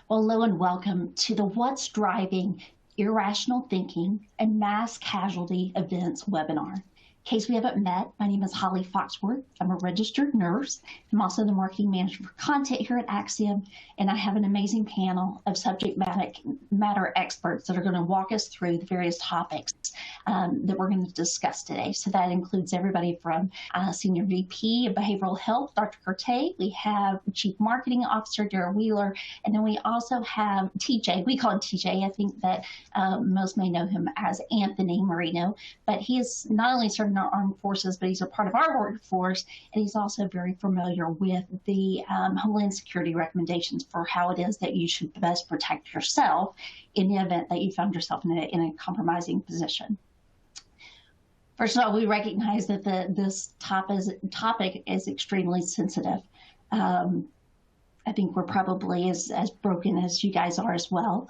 Well, hello and welcome to the What's Driving Irrational Thinking and Mass Casualty Events webinar. In case we haven't met, my name is Holly Foxworth. I'm a registered nurse. I'm also the marketing manager for content here at Axiom, and I have an amazing panel of subject matter experts that are going to walk us through the various topics that we're going to discuss today. So that includes everybody from Senior VP of Behavioral Health, Dr. Kertay. We have Chief Marketing Officer, Dara Wheeler, and then we also have TJ. We call him TJ. I think that most may know him as Anthony Marino, but he is not only serving our armed forces, but he's a part of our workforce, and he's also very familiar with the Homeland Security recommendations for how it is that you should best protect yourself in the event that you found yourself in a compromising position. First of all, we recognize that this topic is extremely sensitive. I think we're probably as broken as you guys are as well.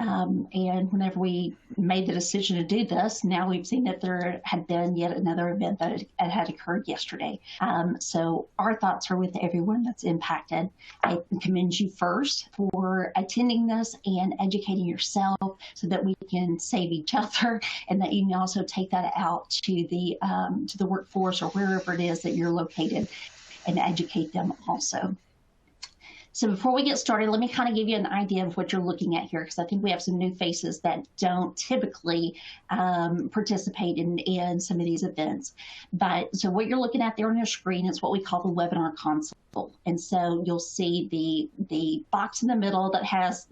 And whenever we made the decision to do this, now we've seen that there had been yet another event that had occurred yesterday. So our thoughts are with everyone that's impacted. I commend you first for attending this and educating yourself so that we can save each other, and that you can also take that out to the workforce or wherever it is that you're located and educate them also. So before we get started, let me kind of give you an idea of what you're looking at here, because I think we have some new faces that don't typically participate in some of these events. But so what you're looking at there on your screen is what we call the webinar console. And so you'll see the box in the middle that has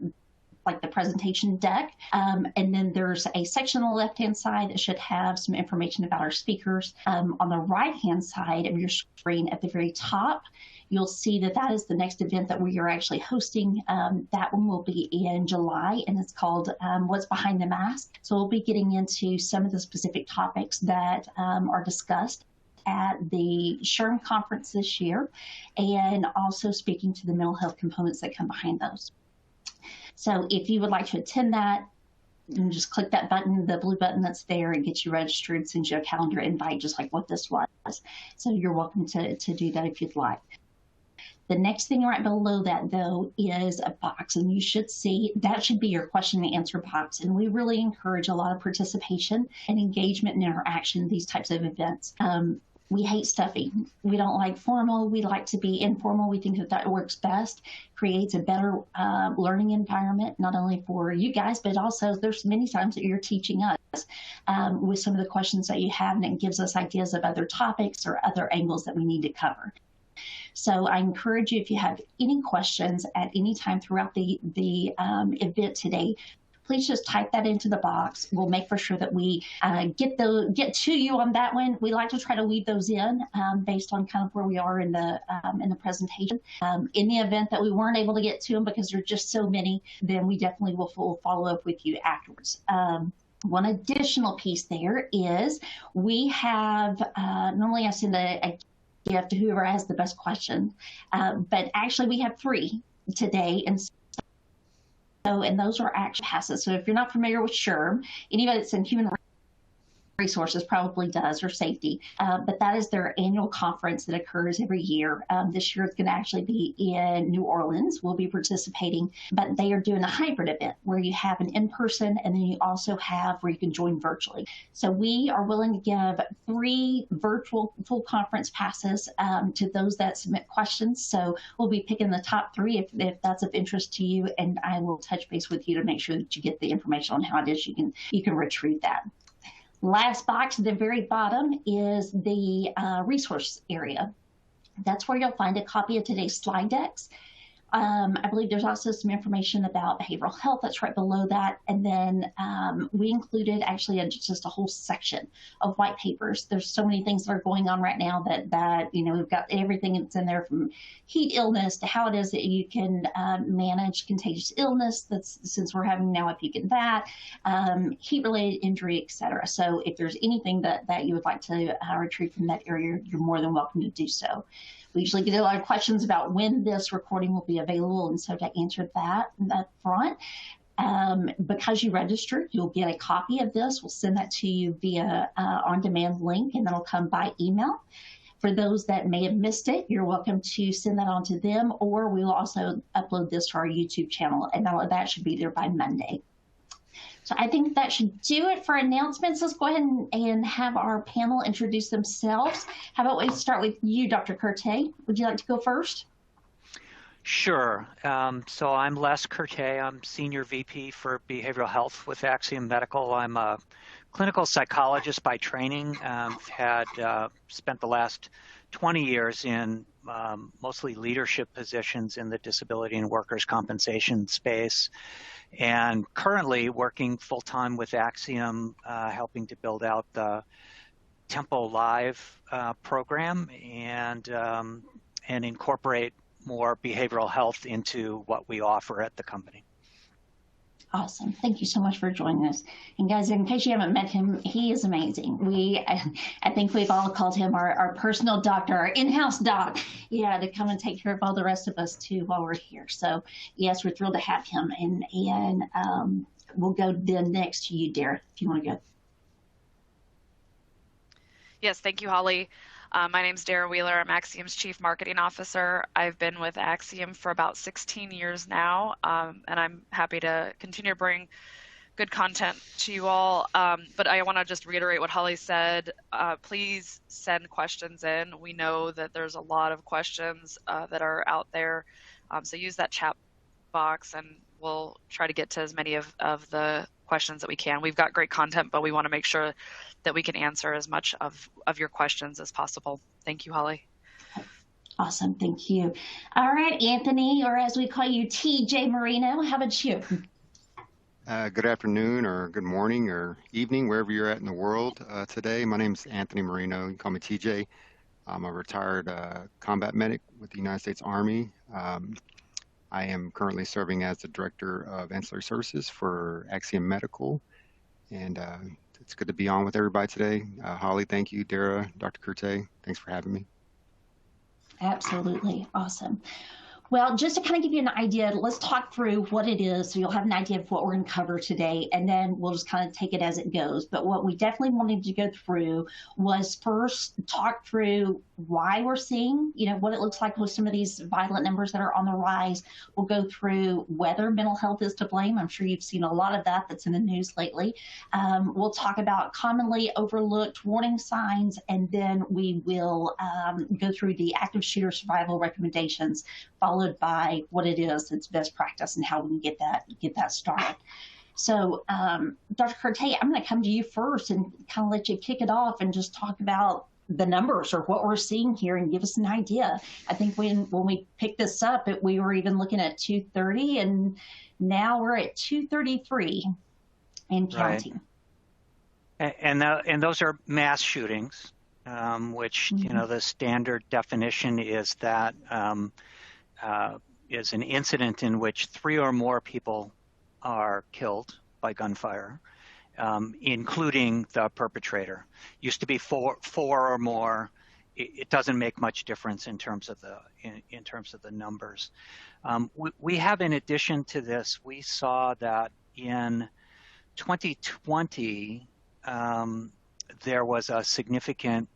like the presentation deck. And then there's a section on the left-hand side that should have some information about our speakers. On the right-hand side of your screen at the very top, you'll see that that is the next event that we are actually hosting. That one will be in July, and it's called What's Behind the Mask. So we'll be getting into some of the specific topics that are discussed at the SHRM conference this year, and also speaking to the mental health components that come behind those. So if you would like to attend that, you can just click that button, the blue button that's there, and get you registered, sends you a calendar invite, just like what this was. So you're welcome to do that if you'd like. The next thing right below that, though, is a box, and you should see that should be your question and answer box. And we really encourage a lot of participation and engagement and interaction in these types of events. We hate stuffy. We don't like formal. We like to be informal. We think that works best, creates a better learning environment, not only for you guys, but also there's many times that you're teaching us with some of the questions that you have, and it gives us ideas of other topics or other angles that we need to cover. So I encourage you, if you have any questions at any time throughout the event today, please just type that into the box. We'll make for sure that we get to you on that one. We like to try to weave those in based on kind of where we are in the presentation. In the event that we weren't able to get to them because there's just so many, then we definitely will follow up with you afterwards. One additional piece there is we have, normally I send a gift to whoever has the best question, but actually we have 3 today, and those are action passes. So if you're not familiar with SHRM, anybody that's in human resources probably does, or safety, but that is their annual conference that occurs every year. This year it's going to actually be in New Orleans. We'll be participating, but they are doing a hybrid event where you have an in-person, and then you also have where you can join virtually. So we are willing to give 3 virtual full conference passes to those that submit questions. So we'll be picking the top 3 if that's of interest to you, and I will touch base with you to make sure that you get the information on how it is you can retrieve that. Last box at the very bottom is the resource area. That's where you'll find a copy of today's slide decks. I believe there's also some information about behavioral health that's right below that. And then we included actually just a whole section of white papers. There's so many things that are going on right now that you know, we've got everything that's in there, from heat illness to how it is that you can manage contagious illness. That's, since we're having now a peak in that, heat-related injury, et cetera. So if there's anything that you would like to retrieve from that area, you're more than welcome to do so. We usually get a lot of questions about when this recording will be available, and so to answer that up front, because you registered, you'll get a copy of this. We'll send that to you via on-demand link, and that'll come by email. For those that may have missed it, you're welcome to send that on to them, or we will also upload this to our YouTube channel, and all of that should be there by Monday. So I think that should do it for announcements. Let's go ahead and have our panel introduce themselves. How about we start with you, Dr. Kertay? Would you like to go first? Sure. So I'm Les Kertay. I'm Senior VP for Behavioral Health with Axiom Medical. I'm a clinical psychologist by training. Spent the last 20 years in mostly leadership positions in the disability and workers' compensation space, and currently working full-time with Axiom, helping to build out the Tempo Live program and incorporate more behavioral health into what we offer at the company. Awesome. Thank you so much for joining us. And guys, in case you haven't met him, he is amazing. I think we've all called him our personal doctor, our in-house doc, yeah, to come and take care of all the rest of us too while we're here. So yes, we're thrilled to have him. And we'll go then next to you, Dara, if you want to go. Yes, thank you, Holly. My name's Dara Wheeler. I'm Axiom's Chief Marketing Officer. I've been with Axiom for about 16 years now, and I'm happy to continue to bring good content to you all. But I want to just reiterate what Holly said. Please send questions in. We know that there's a lot of questions that are out there, so use that chat box, and we'll try to get to as many of the questions that we can. We've got great content, but we want to make sure that we can answer as much of your questions as possible. Thank you, Holly. Awesome, thank you. All right, Anthony, or as we call you, TJ Marino, how about you? Good afternoon or good morning or evening, wherever you're at in the world today. My name is Anthony Marino. You can call me TJ. I'm a retired combat medic with the United States Army. I am currently serving as the Director of Ancillary Services for Axiom Medical. And it's good to be on with everybody today. Holly, thank you. Dara, Dr. Kertay, thanks for having me. Absolutely. Awesome. Well, just to kind of give you an idea, let's talk through what it is so you'll have an idea of what we're going to cover today, and then we'll just kind of take it as it goes. But what we definitely wanted to go through was first talk through why we're seeing, what it looks like with some of these violent numbers that are on the rise. We'll go through whether mental health is to blame. I'm sure you've seen a lot of that's in the news lately. We'll talk about commonly overlooked warning signs, and then we will go through the active shooter survival recommendations, followed by what it is, its best practice, and how we can get that started. So, Dr. Kertay, I'm going to come to you first and kind of let you kick it off and just talk about the numbers or what we're seeing here and give us an idea. I think when we picked this up, we were even looking at 230, and now we're at 233 and counting. Right. And those are mass shootings, which the standard definition is that is an incident in which 3 or more people are killed by gunfire, including the perpetrator. Used to be four or more. It doesn't make much difference in terms of the numbers. We have, in addition to this, we saw that in 2020 there was a significant.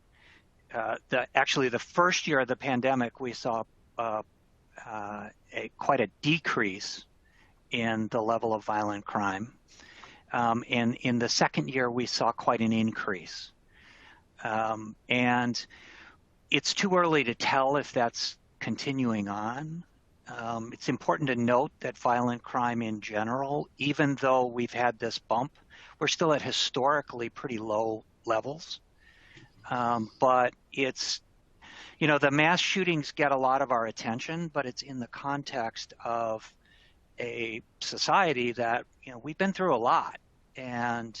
Actually, the first year of the pandemic, we saw quite a decrease in the level of violent crime. And in the second year, we saw quite an increase. And it's too early to tell if that's continuing on. It's important to note that violent crime in general, even though we've had this bump, we're still at historically pretty low levels. But it's, the mass shootings get a lot of our attention, but it's in the context of a society that, we've been through a lot. And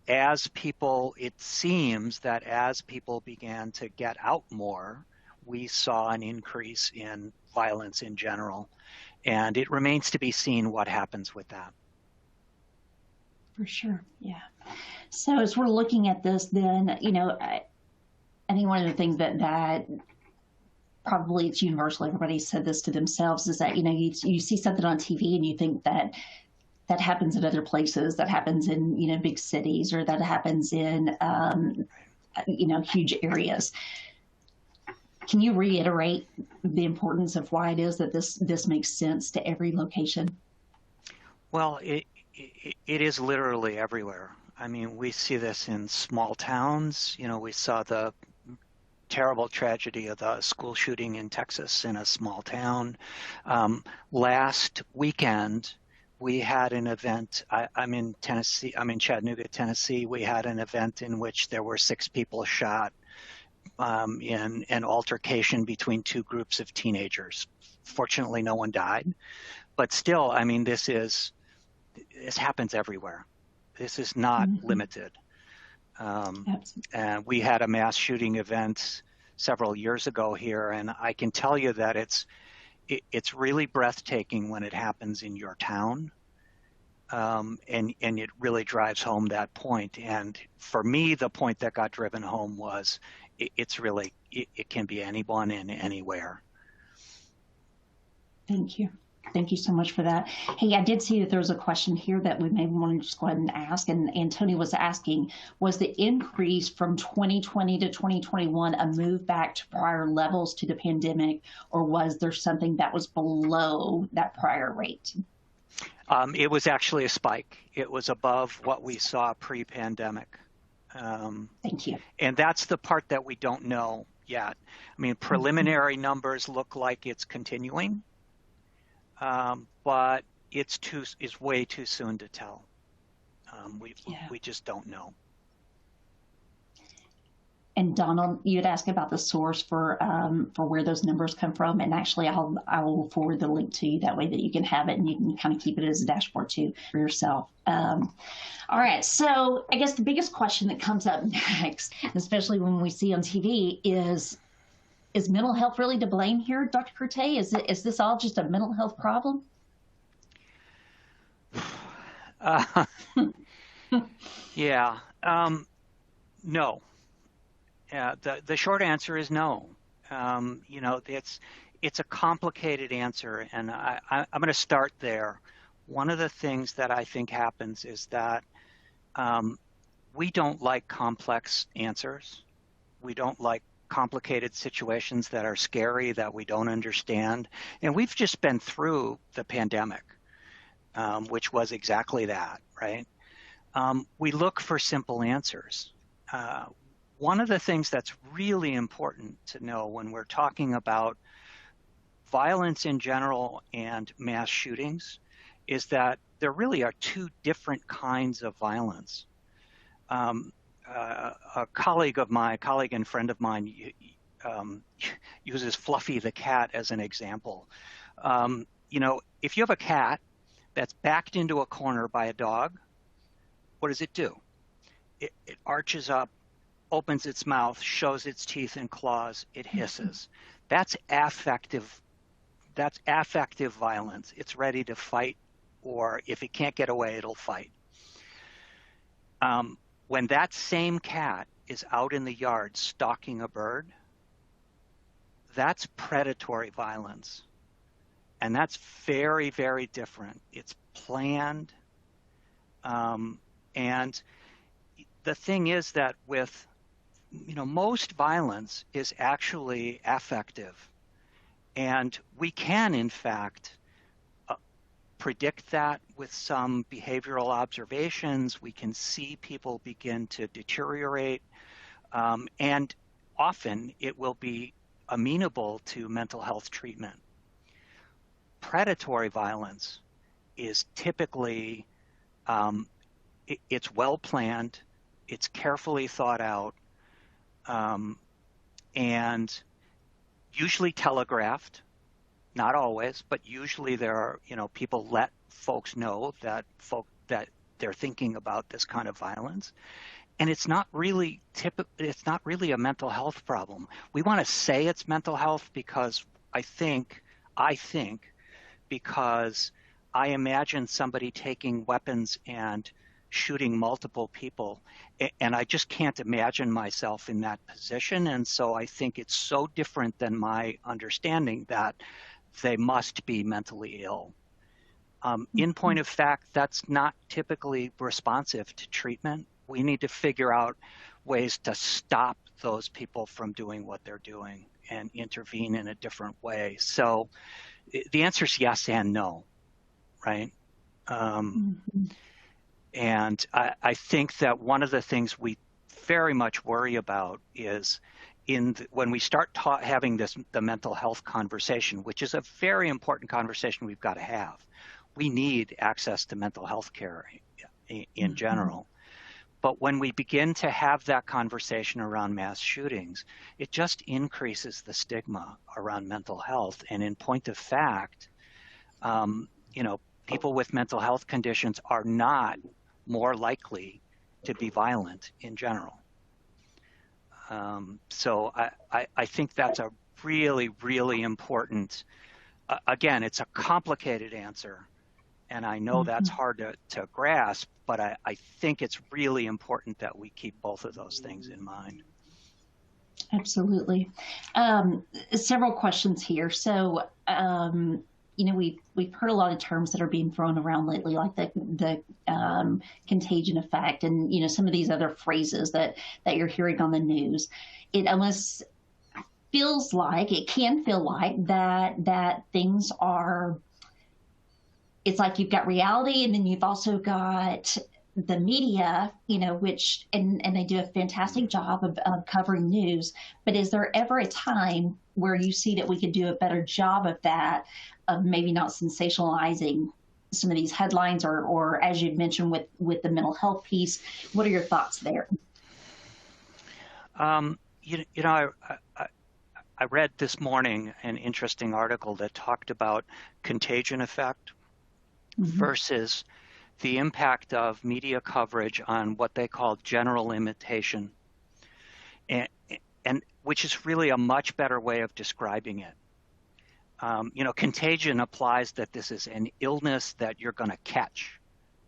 as people, it seems that as people began to get out more, we saw an increase in violence in general. And it remains to be seen what happens with that. For sure, yeah. So as we're looking at this, then, I think one of the things that probably it's universal, everybody said this to themselves, is that, you see something on TV and you think that happens in other places, that happens in, big cities, or that happens in huge areas. Can you reiterate the importance of why it is that this makes sense to every location? Well, it is literally everywhere. I mean, we see this in small towns. We saw the terrible tragedy of the school shooting in Texas in a small town. Last weekend, we had an event. I'm in Tennessee. I'm in Chattanooga, Tennessee. We had an event in which there were 6 people shot in an altercation between 2 groups of teenagers. Fortunately, no one died. But still, I mean, this happens everywhere. This is not limited. And we had a mass shooting event several years ago here, and I can tell you that it's really breathtaking when it happens in your town. And it really drives home that point. And for me, the point that got driven home was it can be anyone and anywhere. Thank you. Thank you so much for that. Hey, I did see that there was a question here that we may want to just go ahead and ask. And Tony was asking, was the increase from 2020 to 2021 a move back to prior levels to the pandemic, or was there something that was below that prior rate? It was actually a spike. It was above what we saw pre-pandemic. Thank you. And that's the part that we don't know yet. I mean, preliminary numbers look like it's continuing, but it's way too soon to tell. We just don't know. And Donald, you had asked about the source for where those numbers come from, and actually I will forward the link to you, that way that you can have it and you can kind of keep it as a dashboard too for yourself. All right, so I guess the biggest question that comes up next, especially when we see on TV, is mental health really to blame here, Dr. Kertay? Is this all just a mental health problem? Yeah. No. The short answer is no. It's a complicated answer, and I'm going to start there. One of the things that I think happens is that we don't like complex answers. We don't like complicated situations that are scary, that we don't understand. And we've just been through the pandemic, which was exactly that, right? We look for simple answers. One of the things that's really important to know when we're talking about violence in general and mass shootings is that there really are 2 different kinds of violence. A colleague and friend of mine uses Fluffy the cat as an example. If you have a cat that's backed into a corner by a dog, what does it do? It arches up, opens its mouth, shows its teeth and claws, it hisses. That's affective violence. It's ready to fight, or if it can't get away, it'll fight. When that same cat is out in the yard stalking a bird, that's predatory violence. And that's very, very different. It's planned. And the thing is that with most violence is actually affective. And we can, in fact, predict that with some behavioral observations. We can see people begin to deteriorate. And often it will be amenable to mental health treatment. Predatory violence is typically, it's well planned, it's carefully thought out, and usually telegraphed, not always, but usually there are, people let folks know that they're thinking about this kind of violence. And it's not really a mental health problem. We want to say it's mental health because I think because I imagine somebody taking weapons and shooting multiple people, and I just can't imagine myself in that position. And so I think it's so different than my understanding that they must be mentally ill. In point of fact, that's not typically responsive to treatment. We need to figure out ways to stop those people from doing what they're doing and intervene in a different way. So the answer is yes and no, right? And I think that one of the things we very much worry about is when we start having the mental health conversation, which is a very important conversation we've got to have. We need access to mental health care in general. But when we begin to have that conversation around mass shootings, it just increases the stigma around mental health. And in point of fact, people with mental health conditions are not more likely to be violent in general. So I think that's a really, really important, again, it's a complicated answer. And I know that's hard to grasp, but I think it's really important that we keep both of those things in mind. Absolutely. Several questions here. So, we've heard a lot of terms that are being thrown around lately, like the contagion effect, and some of these other phrases that you're hearing on the news. It almost it can feel like that things are. It's like you've got reality, and then you've also got the media, which and they do a fantastic job of covering news. But is there ever a time where you see that we could do a better job of that, of maybe not sensationalizing some of these headlines, or as you'd mentioned with the mental health piece? What are your thoughts there? I read this morning an interesting article that talked about contagion effect versus the impact of media coverage on what they call general imitation, and which is really a much better way of describing it. Contagion applies that this is an illness that you're going to catch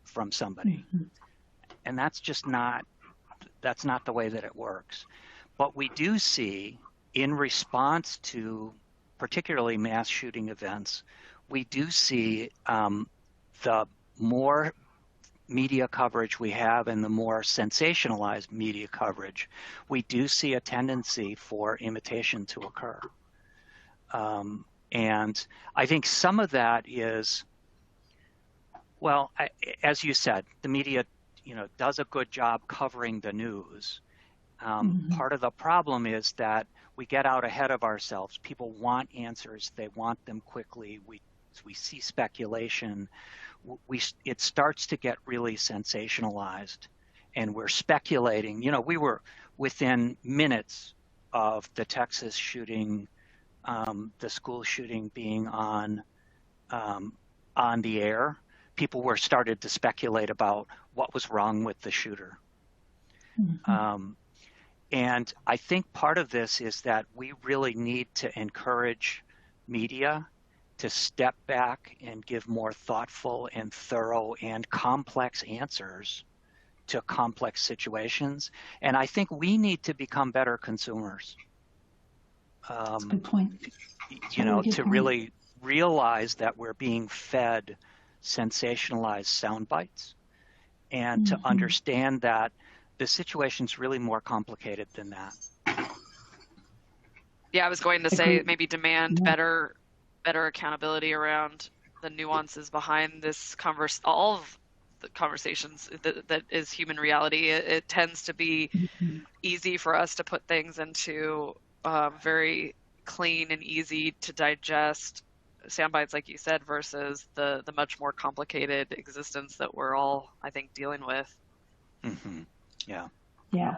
from somebody, and that's not the way that it works. But we do see, in response to particularly mass shooting events, we do see the more media coverage we have and the more sensationalized media coverage, we do see a tendency for imitation to occur. And I think some of that is, as you said, the media, does a good job covering the news. Part of the problem is that we get out ahead of ourselves. People want answers. They want them quickly. We see speculation. It starts to get really sensationalized, and we're speculating. We were within minutes of the Texas shooting, the school shooting being on the air. People were started to speculate about what was wrong with the shooter. And I think part of this is that we really need to encourage media to step back and give more thoughtful and thorough and complex answers to complex situations. And I think we need to become better consumers. That's a good point. To really realize that we're being fed sensationalized sound bites, and to understand that the situation's really more complicated than that. Yeah, I was going to say maybe demand better accountability around the nuances behind this all of the conversations that is human reality. It tends to be easy for us to put things into very clean and easy to digest sound bites, like you said, versus the much more complicated existence that we're all, I think, dealing with. Yeah.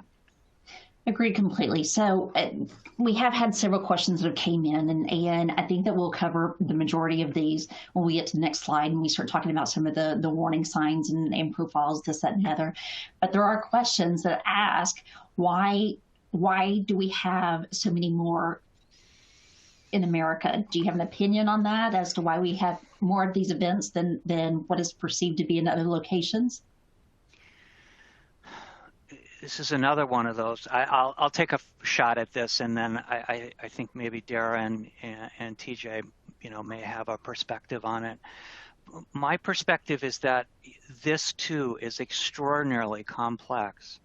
Agree completely. So we have had several questions that have came in, and I think that we'll cover the majority of these when we get to the next slide and we start talking about some of the warning signs and profiles, this, that, and the other. But there are questions that ask, why do we have so many more in America? Do you have an opinion on that as to why we have more of these events than what is perceived to be in other locations? This is another one of those. I'll take a shot at this, and then I think maybe Dara and TJ, may have a perspective on it. My perspective is that this too is extraordinarily complex.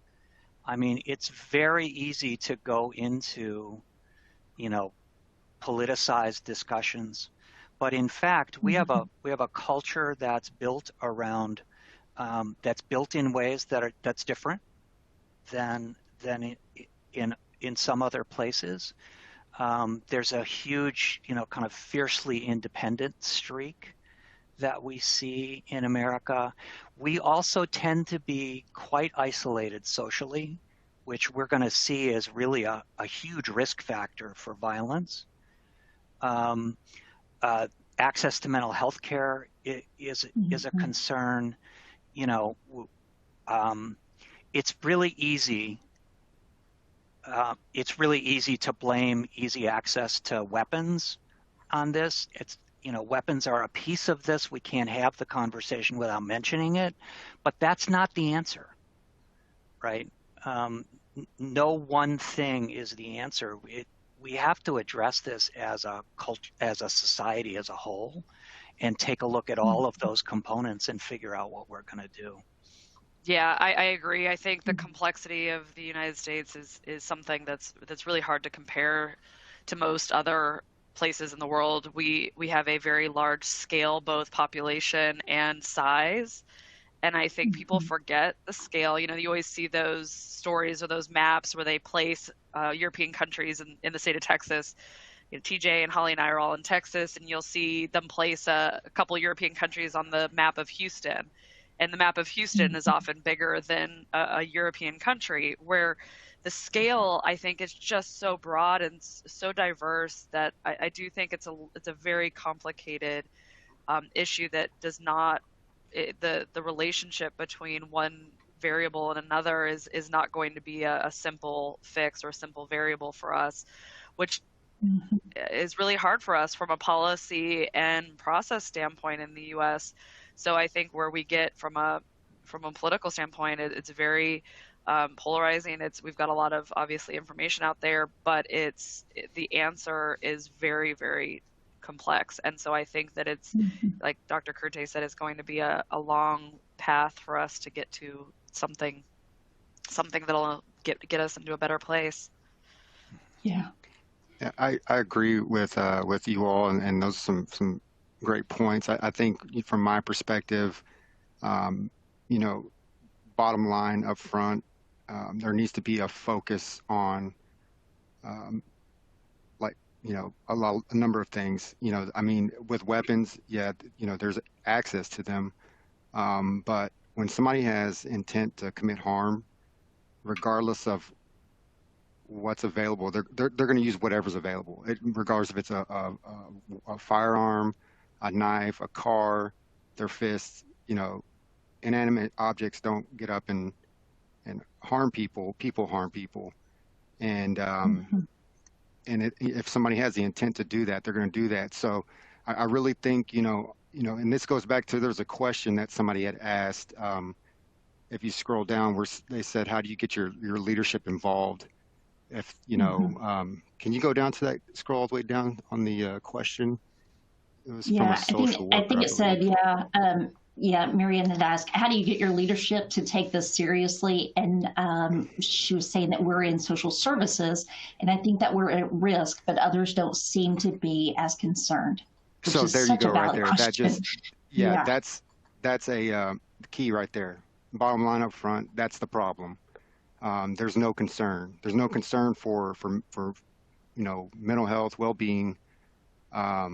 I mean, it's very easy to go into, you know, politicized discussions, but in fact, we have a culture that's built around that's built in ways that's different than in some other places. There's a huge, kind of fiercely independent streak that we see in America. We also tend to be quite isolated socially, which we're going to see as really a huge risk factor for violence. Access to mental health care is a concern. It's really easy. It's really easy to blame easy access to weapons on this. Weapons are a piece of this. We can't have the conversation without mentioning it, but that's not the answer, right? No one thing is the answer. We have to address this as a culture, as a society as a whole, and take a look at all of those components and figure out what we're going to do. Yeah, I agree. I think the complexity of the United States is something that's really hard to compare to most other places in the world. We have a very large scale, both population and size. And I think people forget the scale. You always see those stories or those maps where they place European countries in the state of Texas. TJ and Holly and I are all in Texas, and you'll see them place a couple European countries on the map of Houston. And the map of Houston is often bigger than a European country, where the scale, I think, is just so broad and so diverse that I do think it's a very complicated issue that does not, the relationship between one variable and another is not going to be a simple fix or a simple variable for us, which is really hard for us from a policy and process standpoint in the U.S. So I think where we get from a political standpoint, it's very polarizing. We've got a lot of obviously information out there, but the answer is very, very complex. And so I think that it's like Dr. Kertay said, it's going to be a long path for us to get to something that'll get us into a better place. Yeah. Yeah, I agree with you all, and those are some great points. I think from my perspective, bottom line up front, there needs to be a focus on, a number of things. I mean, with weapons, there's access to them, but when somebody has intent to commit harm, regardless of what's available, they're going to use whatever's available, regardless if it's a firearm, a knife, a car, their fists. Inanimate objects don't get up and harm people. People harm people, and if somebody has the intent to do that, they're going to do that. So I really think and this goes back to, there's a question that somebody had asked. If you scroll down, where they said, "How do you get your leadership involved?" If can you go down to that, scroll all the way down on the question? It was from a social worker, I think it said, Marianne had asked, how do you get your leadership to take this seriously? And she was saying that we're in social services, and I think that we're at risk, but others don't seem to be as concerned. So there you go, right there. Question. That just, that's a key right there. Bottom line up front, that's the problem. There's no concern. There's no concern for mental health, well-being, but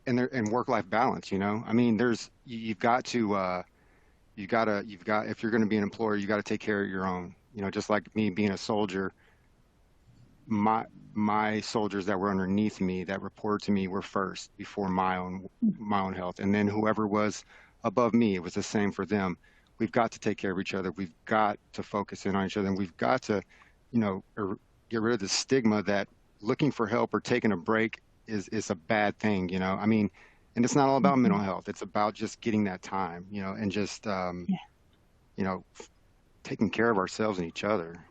and work-life balance. I mean, you've got if you're going to be an employer, you got to take care of your own. Just like me being a soldier, my soldiers that were underneath me that reported to me were first before my own health, and then whoever was above me, it was the same for them. We've got to take care of each other. We've got to focus in on each other, and we've got to, get rid of the stigma that looking for help or taking a break is a bad thing. I mean, and it's not all about mental health. It's about just getting that time, and just, taking care of ourselves and each other.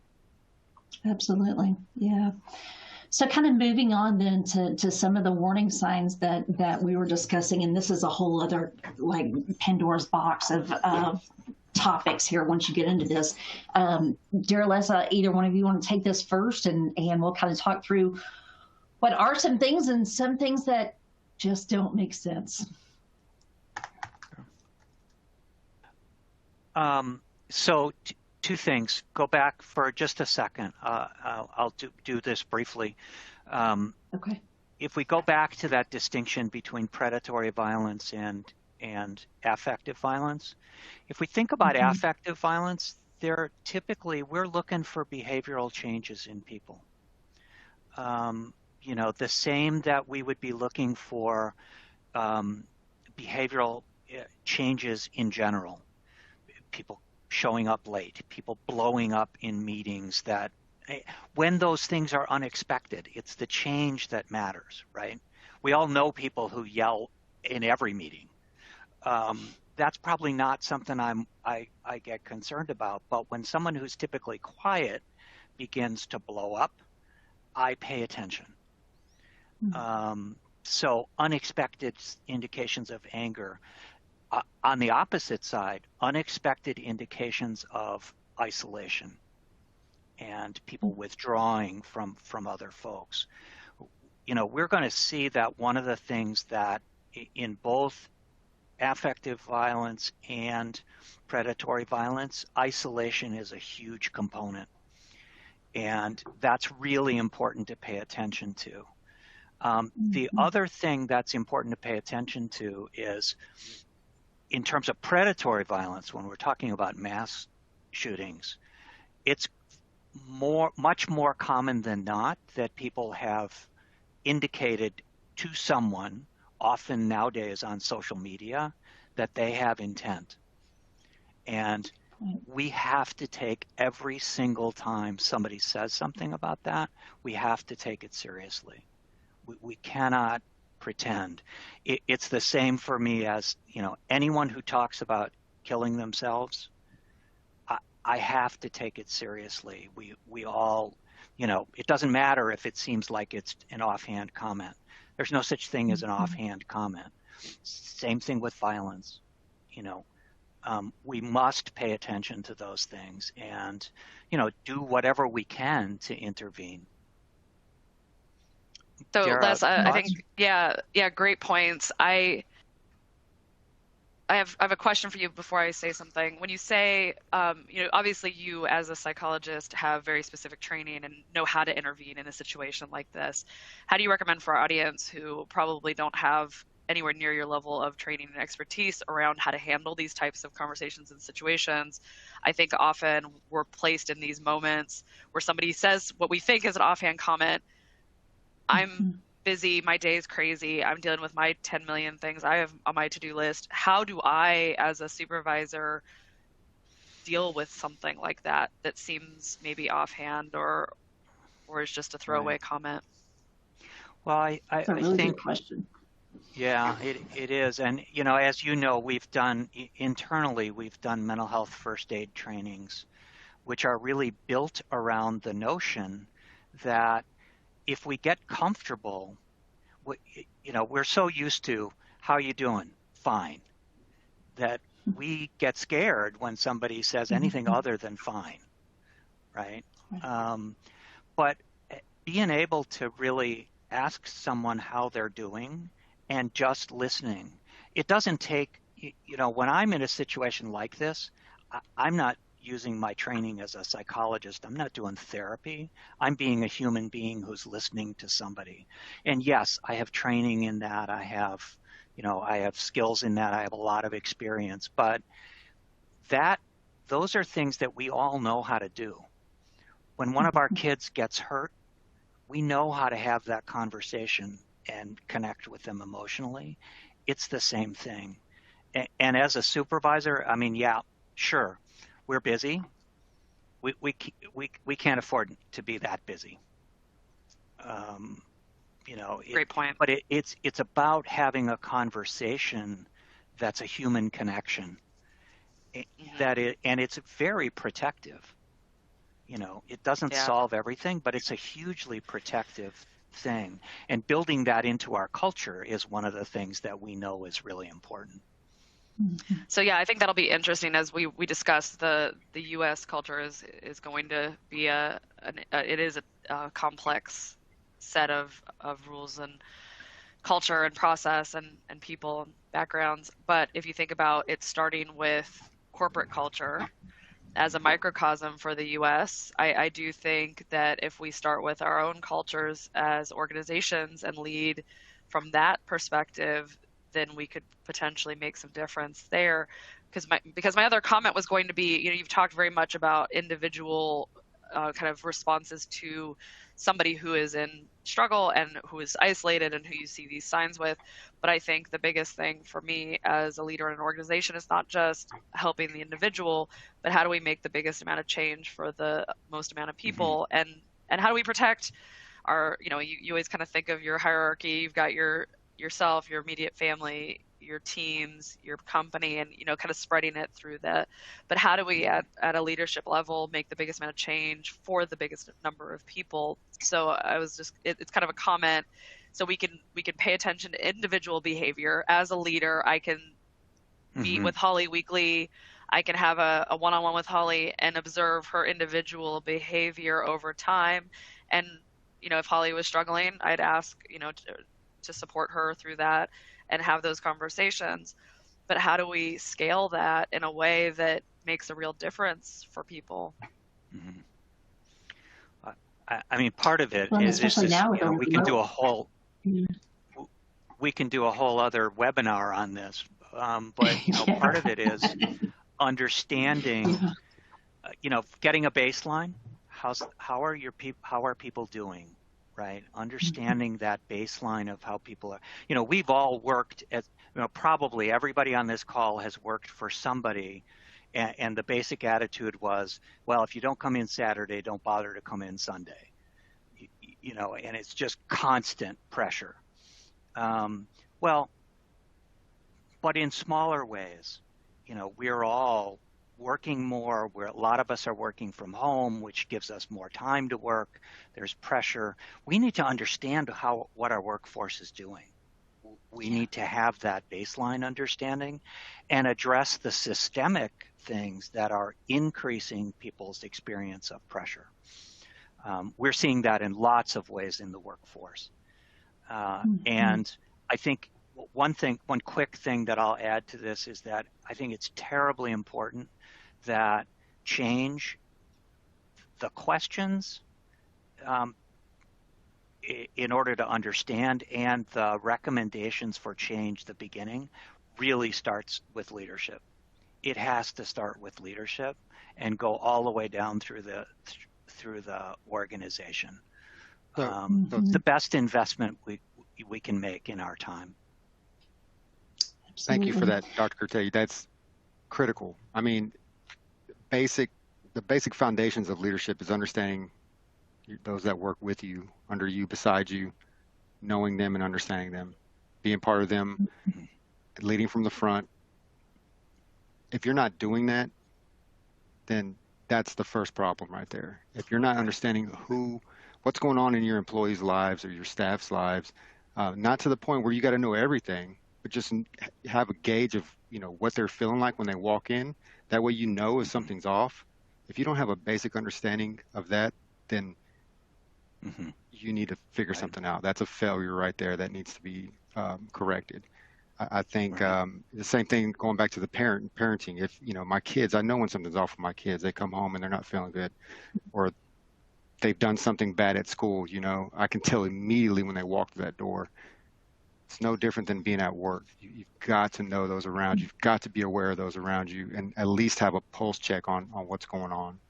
Absolutely. Yeah. So kind of moving on then to some of the warning signs that we were discussing, and this is a whole other like Pandora's box of topics here once you get into this. Dara, Lessa, either one of you want to take this first, and we'll kind of talk through what are some things and some things that just don't make sense. So two things. Go back for just a second. I'll do this briefly. Okay. If we go back to that distinction between predatory violence and affective violence, if we think about affective violence, we're looking for behavioral changes in people. The same that we would be looking for behavioral changes in general. People showing up late, people blowing up in meetings, that when those things are unexpected, it's the change that matters, right? We all know people who yell in every meeting. That's probably not something I get concerned about, but when someone who's typically quiet begins to blow up, I pay attention. So unexpected indications of anger. On the opposite side, unexpected indications of isolation and people withdrawing from other folks. We're going to see that one of the things that in both affective violence and predatory violence, isolation is a huge component. And that's really important to pay attention to. The other thing that's important to pay attention to is, in terms of predatory violence, when we're talking about mass shootings, it's much more common than not that people have indicated to someone, often nowadays on social media, that they have intent. And we have to take every single time somebody says something about that, we have to take it seriously. We cannot pretend. It's the same for me as, anyone who talks about killing themselves, I have to take it seriously. We all, it doesn't matter if it seems like it's an offhand comment. There's no such thing as an offhand comment. Same thing with violence. We must pay attention to those things and, do whatever we can to intervene. So, Dara, Les, I think, yeah, great points. I have a question for you before I say something. When you say, obviously you as a psychologist have very specific training and know how to intervene in a situation like this. How do you recommend for our audience who probably don't have anywhere near your level of training and expertise around how to handle these types of conversations and situations? I think often we're placed in these moments where somebody says what we think is an offhand comment. I'm busy, my day is crazy, I'm dealing with my 10 million things I have on my to-do list. How do I, as a supervisor, deal with something like that seems maybe offhand or is just a throwaway comment? Well, I really think, good question. Yeah, it is. And, as you know, internally, we've done mental health first aid trainings, which are really built around the notion that if we get comfortable, we're so used to, how you doing? Fine, that we get scared when somebody says anything other than fine, right? But being able to really ask someone how they're doing and just listening, it doesn't take, when I'm in a situation like this, I'm not using my training as a psychologist. I'm not doing therapy. I'm being a human being who's listening to somebody. And yes, I have training in that. I have skills in that. I have a lot of experience, but those are things that we all know how to do. When one of our kids gets hurt, we know how to have that conversation and connect with them emotionally. It's the same thing. And as a supervisor, yeah, sure. We're busy. We can't afford to be that busy. Great point. But it's about having a conversation that's a human connection. And it's very protective. It doesn't solve everything, but it's a hugely protective thing. And building that into our culture is one of the things that we know is really important. So yeah, I think that'll be interesting as we discuss the U.S. culture is going to be a complex set of rules and culture and process and people and backgrounds. But if you think about it starting with corporate culture as a microcosm for the US, I do think that if we start with our own cultures as organizations and lead from that perspective, then we could potentially make some difference there. Because my other comment was going to be, you've talked very much about individual kind of responses to somebody who is in struggle and who is isolated and who you see these signs with. But I think the biggest thing for me as a leader in an organization is not just helping the individual, but how do we make the biggest amount of change for the most amount of people, and how do we protect our, you always kind of think of your hierarchy. You've got yourself, your immediate family, your teams, your company, and kind of spreading it through that. But how do we at a leadership level make the biggest amount of change for the biggest number of people? So I was just it's kind of a comment. So we can pay attention to individual behavior. As a leader, I can meet with Holly weekly. I can have a one-on-one with Holly and observe her individual behavior over time. And if Holly was struggling, I'd ask to support her through that and have those conversations. But how do we scale that in a way that makes a real difference for people? I mean, part of it is now we can do a whole other webinar on this. But part of it is understanding, getting a baseline. How are people doing? Right, understanding that baseline of how people are. We've all worked at, probably everybody on this call has worked for somebody, and the basic attitude was, well, if you don't come in Saturday, don't bother to come in Sunday. And it's just constant pressure. Well, but in smaller ways, we're all working more. A lot of us are working from home, which gives us more time to work. There's pressure. We need to understand what our workforce is doing. We need to have that baseline understanding and address the systemic things that are increasing people's experience of pressure. We're seeing that in lots of ways in the workforce. And I think one quick thing that I'll add to this is that I think it's terribly important that change, the questions in order to understand, and the recommendations for change, the beginning, really starts with leadership. It has to start with leadership and go all the way down through the organization. The best investment we can make in our time. Thank you for that, Dr. Kertay. That's critical. I mean, the basic foundations of leadership is understanding those that work with you, under you, beside you, knowing them and understanding them, being part of them, leading from the front. If you're not doing that, then that's the first problem right there. If you're not understanding what's going on in your employees' lives or your staff's lives, not to the point where you got to know everything, but just have a gauge of what they're feeling like when they walk in. That way if something's off. If you don't have a basic understanding of that, then you need to figure something out. That's a failure right there that needs to be corrected. I think the same thing going back to the parenting. If my kids, I know when something's off with my kids. They come home and they're not feeling good, or they've done something bad at school. I can tell immediately when they walk through that door. It's no different than being at work. You've got to know those around you. You've got to be aware of those around you, and at least have a pulse check on what's going on.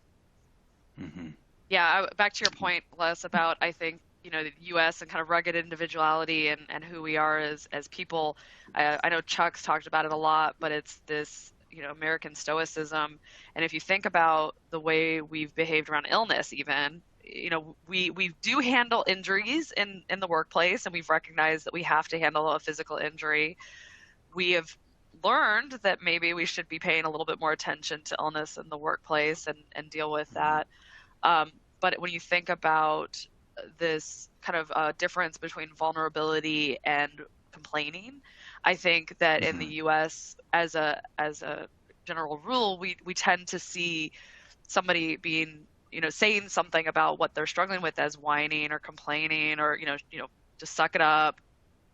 Yeah, back to your point, Les, about I think the U.S. and kind of rugged individuality and who we are as people. I know Chuck's talked about it a lot, but it's this American Stoicism. And if you think about the way we've behaved around illness, even we do handle injuries in the workplace, and we've recognized that we have to handle a physical injury. We have learned that maybe we should be paying a little bit more attention to illness in the workplace and deal with that. But when you think about this kind of difference between vulnerability and complaining. I think that in the US, as a general rule, we tend to see somebody being, saying something about what they're struggling with as whining or complaining, or just suck it up,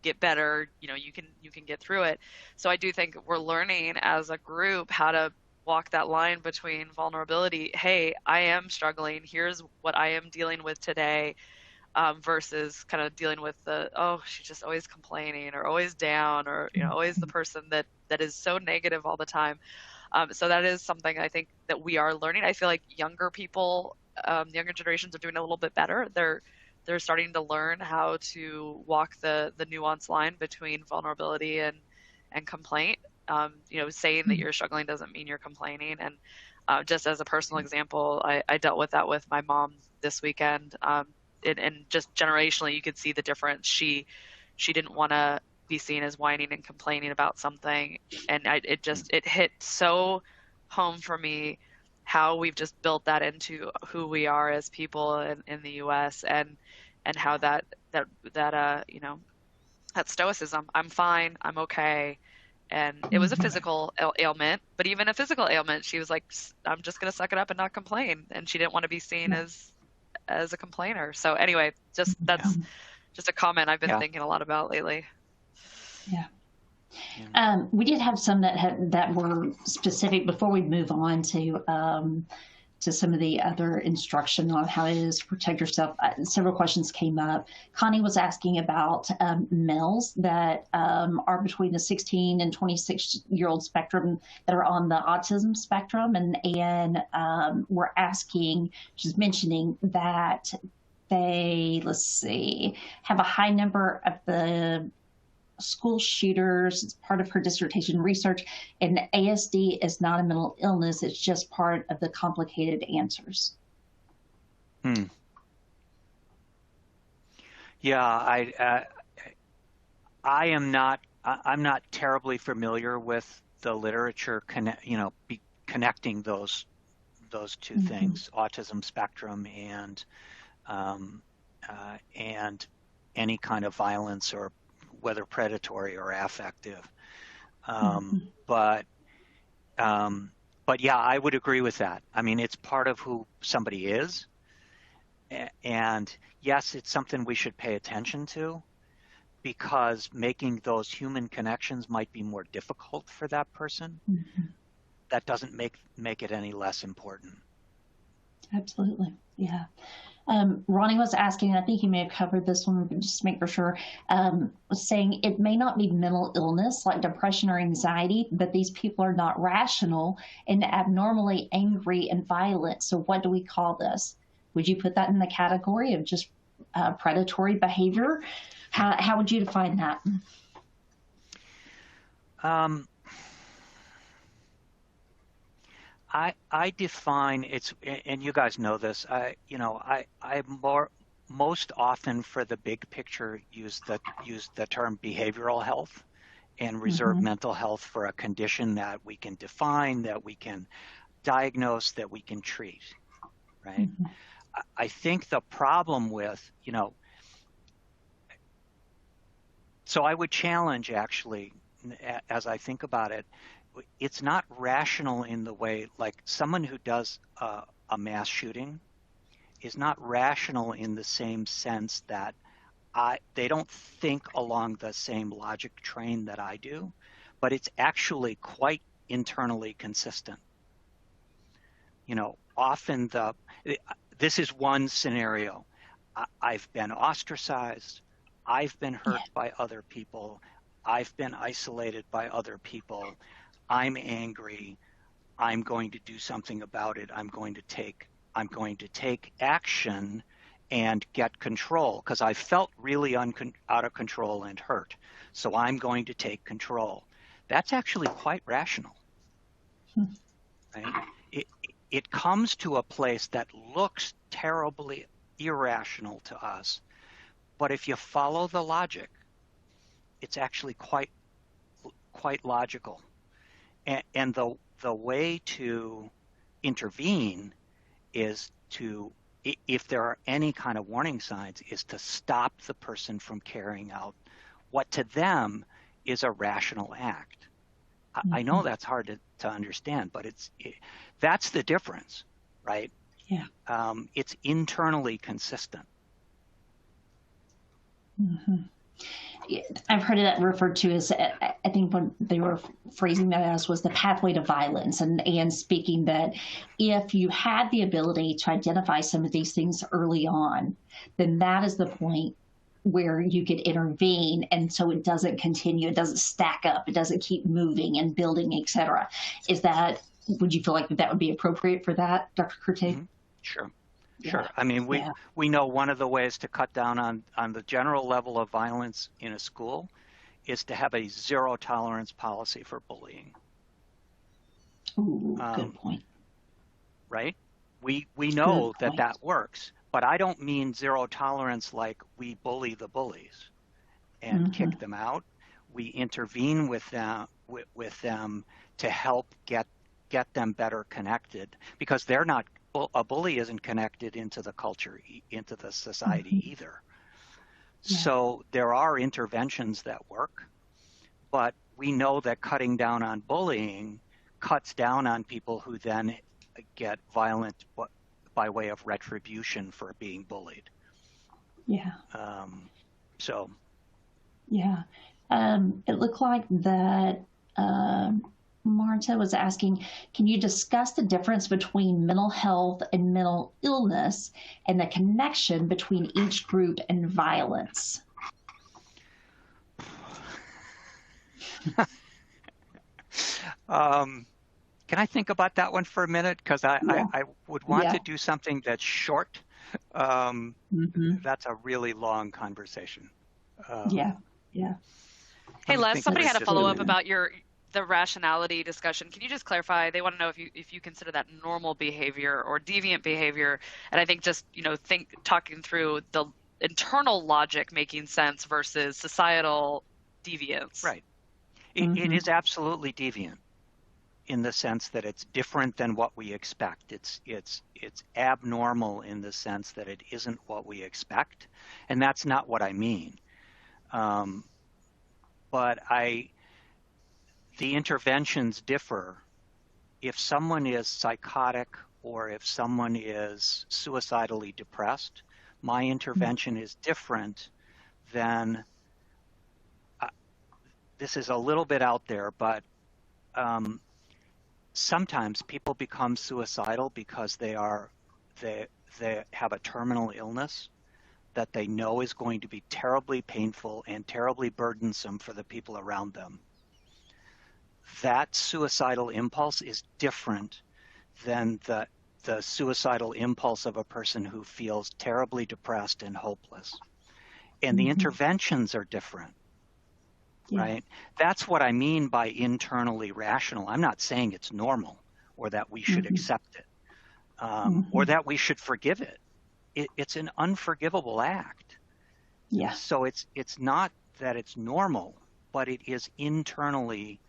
get better, you can get through it. So I do think we're learning as a group how to walk that line between vulnerability, hey, I am struggling, here's what I am dealing with today, versus kind of dealing with the, oh, she's just always complaining or always down, or always the person that is so negative all the time. So that is something I think that we are learning. I feel like younger people, younger generations are doing a little bit better. They're starting to learn how to walk the nuanced line between vulnerability and complaint. Saying that you're struggling doesn't mean you're complaining. And just as a personal example, I dealt with that with my mom this weekend. And just generationally, you could see the difference. She didn't want to be seen as whining and complaining about something, and it hit so home for me how we've just built that into who we are as people in the U.S. and how that stoicism. I'm fine. I'm okay. And it was a physical ailment, but even a physical ailment, she was like, I'm just going to suck it up and not complain. And she didn't want to be seen as a complainer. So anyway, that's just a comment I've been thinking a lot about lately. Yeah. We did have some that were specific before we move on to some of the other instruction on how it is to protect yourself. Several questions came up. Connie was asking about males that are between the 16 and 26-year-old spectrum that are on the autism spectrum. And we're asking, she's mentioning that they, have a high number of the school shooters. It's part of her dissertation research, and ASD is not a mental illness. It's just part of the complicated answers. Yeah, I'm not terribly familiar with the literature connecting those two things, autism spectrum and any kind of violence, or whether predatory or affective. But yeah, I would agree with that. I mean, it's part of who somebody is. And yes, it's something we should pay attention to, because making those human connections might be more difficult for that person. That doesn't make it any less important. Absolutely. Yeah. Ronnie was asking, I think you may have covered this one, but just to make for sure, was saying it may not be mental illness like depression or anxiety, but these people are not rational and abnormally angry and violent. So what do we call this? Would you put that in the category of just predatory behavior? How would you define that? I define it's, and you guys know this. I most often for the big picture use the term behavioral health, and reserve mental health for a condition that we can define, that we can diagnose, that we can treat. Right. I think the problem with so I would challenge, actually, as I think about it, it's not rational in the way, like someone who does a mass shooting is not rational in the same sense that they don't think along the same logic train that I do, but it's actually quite internally consistent. Often this is one scenario. I've been ostracized. I've been hurt by other people. I've been isolated by other people. I'm angry. I'm going to do something about it. I'm going to take action and get control, because I felt really out of control and hurt. So I'm going to take control. That's actually quite rational. Right? It comes to a place that looks terribly irrational to us, but if you follow the logic, it's actually quite logical. And the way to intervene is to, if there are any kind of warning signs, is to stop the person from carrying out what to them is a rational act. I know that's hard to understand, but that's the difference, right? Yeah. It's internally consistent. Mm-hmm. I've heard that referred to as, I think when they were phrasing that as, was the pathway to violence, and speaking that if you had the ability to identify some of these things early on, then that is the point where you could intervene, and so it doesn't continue, it doesn't stack up, it doesn't keep moving and building, etc. Would you feel like that would be appropriate for that, Dr. Kertay? Mm-hmm. Sure. Yeah. Sure. I mean, we know one of the ways to cut down on the general level of violence in a school is to have a zero tolerance policy for bullying. Ooh, good point. Right? We know that works, but I don't mean zero tolerance like we bully the bullies and kick them out. We intervene with them to help get them better connected, because they're not. A bully isn't connected into the culture, into the society either. Yeah. So there are interventions that work, but we know that cutting down on bullying cuts down on people who then get violent by way of retribution for being bullied. Yeah. So. Yeah. It looked like that. Marta was asking, can you discuss the difference between mental health and mental illness and the connection between each group and violence? Can I think about that one for a minute? Because I would want to do something that's short. That's a really long conversation. Yeah. Hey, Les, somebody had a follow-up about the rationality discussion. Can you just clarify? They want to know if you consider that normal behavior or deviant behavior, and I think just talking through the internal logic making sense versus societal deviance. Right. It is absolutely deviant in the sense that it's different than what we expect. It's abnormal in the sense that it isn't what we expect, and that's not what I mean. But the interventions differ. If someone is psychotic or if someone is suicidally depressed, my intervention is different than, this is a little bit out there, but sometimes people become suicidal because they have a terminal illness that they know is going to be terribly painful and terribly burdensome for the people around them. That suicidal impulse is different than the suicidal impulse of a person who feels terribly depressed and hopeless. And the interventions are different, right? That's what I mean by internally rational. I'm not saying it's normal or that we should accept it or that we should forgive it. It's an unforgivable act. Yeah. So it's not that it's normal, but it is internally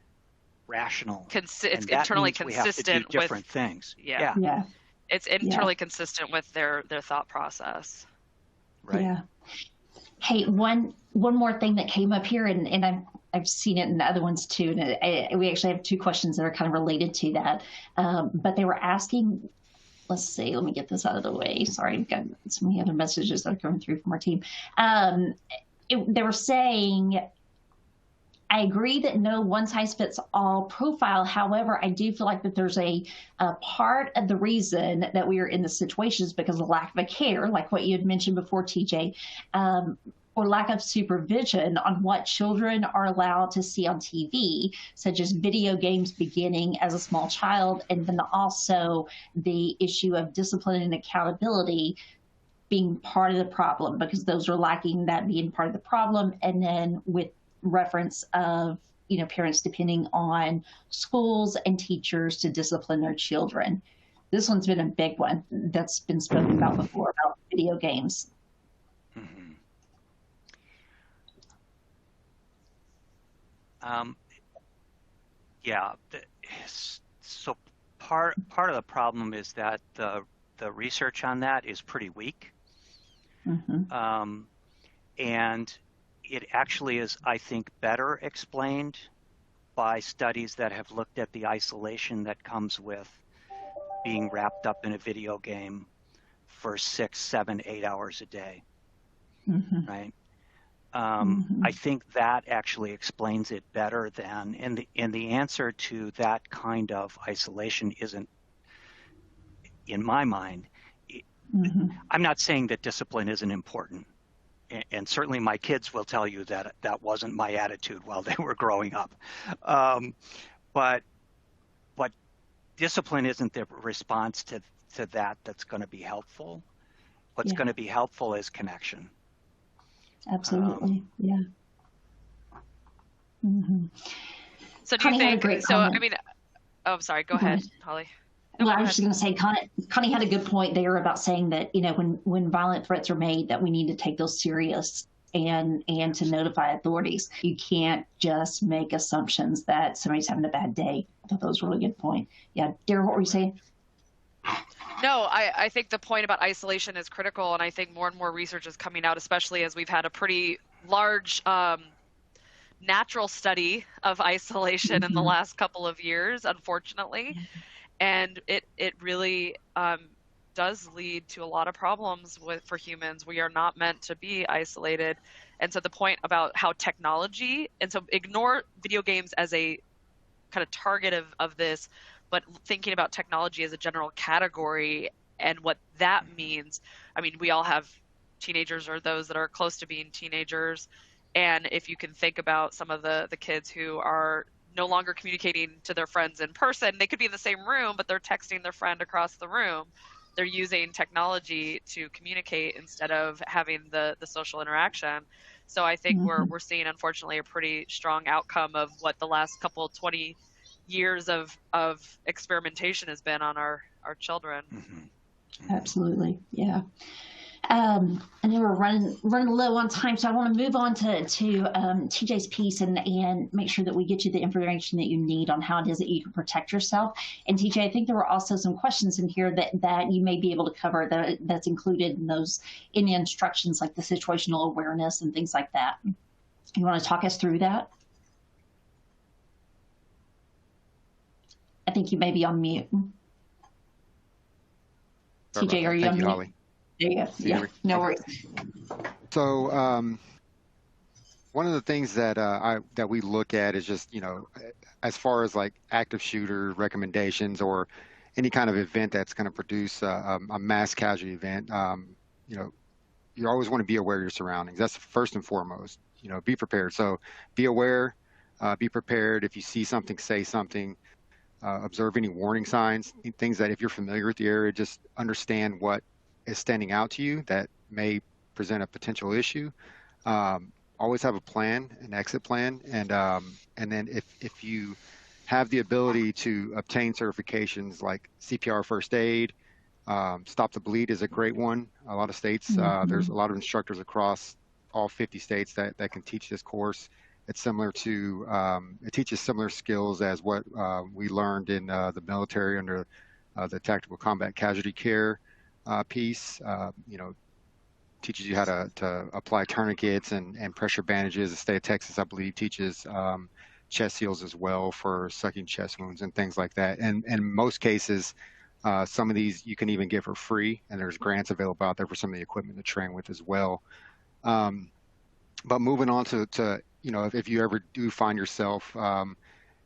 rational. It's internally consistent we have to do different things. Yeah. It's internally consistent with their thought process. Right. Yeah. Hey, one more thing that came up here, and I've seen it in other ones too, and we actually have two questions that are kind of related to that. But they were asking, let's see, let me get this out of the way. Sorry, I've got so many other messages that are coming through from our team. They were saying, I agree that no one-size-fits-all profile. However, I do feel like that there's a part of the reason that we are in this situation is because of lack of a care, like what you had mentioned before, TJ, or lack of supervision on what children are allowed to see on TV, such as video games beginning as a small child, and then also the issue of discipline and accountability being part of the problem, because those are lacking that being part of the problem, and then with reference of parents depending on schools and teachers to discipline their children. This one's been a big one that's been spoken about before, about video games. So part of the problem is that the research on that is pretty weak, and it actually is, I think, better explained by studies that have looked at the isolation that comes with being wrapped up in a video game for 6, 7, 8 hours a day, right? I think that actually explains it better than, and the answer to that kind of isolation isn't, in my mind, I'm not saying that discipline isn't important. And certainly my kids will tell you that that wasn't my attitude while they were growing up. But discipline isn't the response to that that's going to be helpful. What's going to be helpful is connection. Absolutely. So do you think, so I mean, oh, I'm sorry, go ahead, Holly. Well, I was just going to say, Connie had a good point there about saying that, you know, when violent threats are made, that we need to take those serious and to notify authorities. You can't just make assumptions that somebody's having a bad day. I thought that was a really good point. Yeah, Dara, what were you saying? No, I think the point about isolation is critical, and I think more and more research is coming out, especially as we've had a pretty large natural study of isolation in the last couple of years, unfortunately. And it really does lead to a lot of problems for humans. We are not meant to be isolated. And so the point about how technology, and so ignore video games as a kind of target of this, but thinking about technology as a general category and what that means. I mean, we all have teenagers or those that are close to being teenagers. And if you can think about some of the kids who are no longer communicating to their friends in person, they could be in the same room, but they're texting their friend across the room. They're using technology to communicate instead of having the social interaction. So I think we're seeing, unfortunately, a pretty strong outcome of what the last 20 years of experimentation has been on our children. Absolutely, yeah. I know we're running low on time, so I want to move on to TJ's piece and make sure that we get you the information that you need on how it is that you can protect yourself. And TJ, I think there were also some questions in here that you may be able to cover that's included in the instructions, like the situational awareness and things like that. You want to talk us through that? I think you may be on mute. TJ, are you on mute? Holly. There you go. Yeah, no worries. So one of the things that we look at is just, you know, as far as like active shooter recommendations or any kind of event that's going to produce a mass casualty event, you know, you always want to be aware of your surroundings. That's first and foremost. You know, be prepared. So be aware, be prepared. If you see something, say something. Observe any warning signs, things that if you're familiar with the area, just understand what is standing out to you that may present a potential issue. Always have a plan, an exit plan, and then if you have the ability to obtain certifications like CPR first aid, Stop the Bleed is a great one. A lot of states, there's a lot of instructors across all 50 states that can teach this course. It's similar to, it teaches similar skills as what we learned in the military under the Tactical Combat Casualty Care piece. You know, teaches you how to apply tourniquets and pressure bandages. The state of Texas, I believe, teaches chest seals as well for sucking chest wounds and things like that. And in most cases, some of these you can even get for free, and there's grants available out there for some of the equipment to train with as well. But moving on to you know, if you ever do find yourself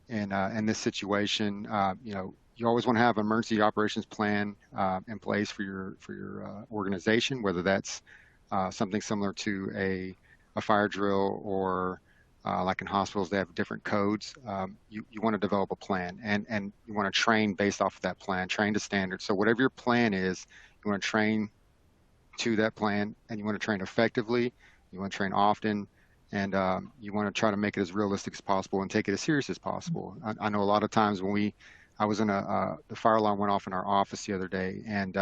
in this situation, you know, you always want to have an emergency operations plan in place for your organization, whether that's something similar to a fire drill or like in hospitals, they have different codes. You want to develop a plan and you want to train based off of that plan, train to standards. So whatever your plan is, you want to train to that plan, and you want to train effectively, you want to train often, and you want to try to make it as realistic as possible and take it as serious as possible. I know a lot of times when I was in the fire alarm went off in our office the other day, and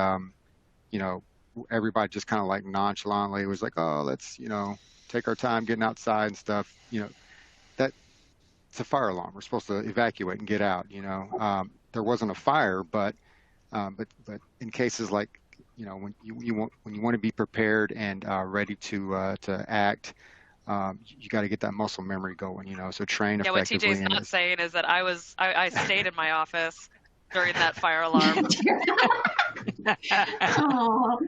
you know, everybody just kind of like nonchalantly was like, oh, let's, you know, take our time getting outside and stuff. You know, it's a fire alarm. We're supposed to evacuate and get out. You know, there wasn't a fire, but in cases like, you know, when you want to be prepared and ready to act, you got to get that muscle memory going, so train Yeah, what TJ's effectively. And not saying is that I stayed in my office during that fire alarm. Oh,